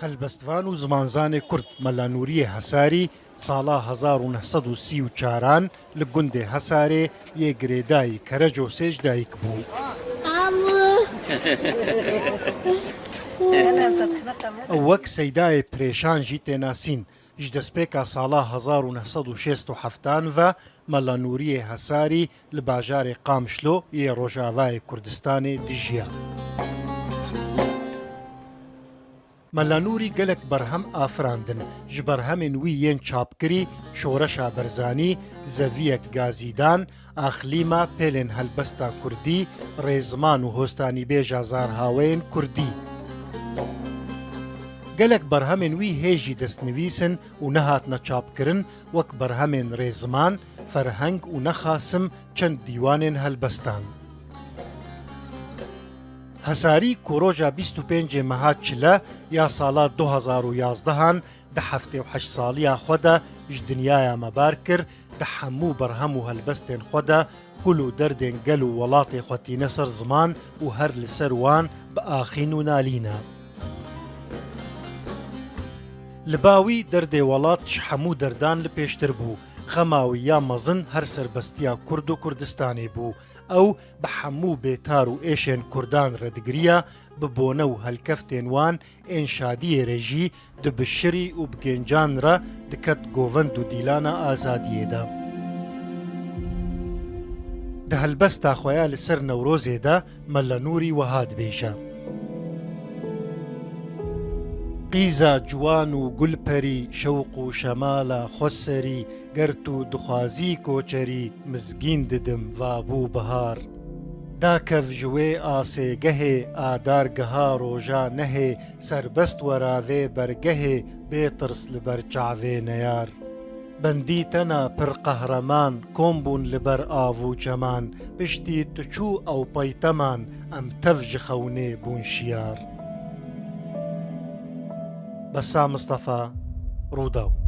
هەلبەستوان و زمانزانێ کورد مەلانووریە هەساری ساڵا 1934 لە گوندێ هەسارێ یێگرێدایی کەرەج و سێژ دایک بوو. ئەو وەک سەیدایە پرێشانژی تێناسین ji destpêka sala 1967 ve melanûriyê hesarî li bajarê Qamişlo yê Rojavayê Kurdistanê dijiya. Melanûrî gelek berhem afirandin ji berhemên wî yên çapkirî şoreşa berzanî, zeviyek gazîdan, axlîma pêlên helbesta Kurdî, rêziman û hostanîbêja zarhaweyên Kurdî. gelek berhemên wî hêjî destnivîsin û nehatine çapkirin wek berhemên rêziman, ferheng û nexasim çend dîwanên helbestan. Hesarî ku roja 25 meha çile ya sala 2011 di 78 saliya xwe de ji dinyaya me bar kir, di hemû berhem û helbestên xwe de kul û derdên gel û welatê xwetîne ser ziman û her li ser wan bi axîn û nalîne. Li bawî derdê welat ji hemû derdan li pêştir bû. Xema wî ya mezin her serbestiya Kurd û Kurdistanê bû. Ew bi hemû bêtar û êşên Kurdan re digiriya, bi bone û helkeftên wan ên şadiyê re jî di bişirî û bi gêncan re diket govend û dîlana azadiyê de. Di helbesta xwe ya li ser Newrozê de melanûrî wiha dibêje. قیزا جوان و گلپەری شەوق و شەمالە خۆسەری گەرت و دخوازی کۆچەری مزگین ددم وابوو بەهار داکەڤ ji wê asêgehê adargeha roja nehê serbest weravê bergehê bêtirs li ber çavê neyar bendî tena pir qehreman kom bûn li ber av û çeman piştî tu çû ew peyteman em tev ji xewnê bûn şiyar. بەسام مستەفا ڕووداو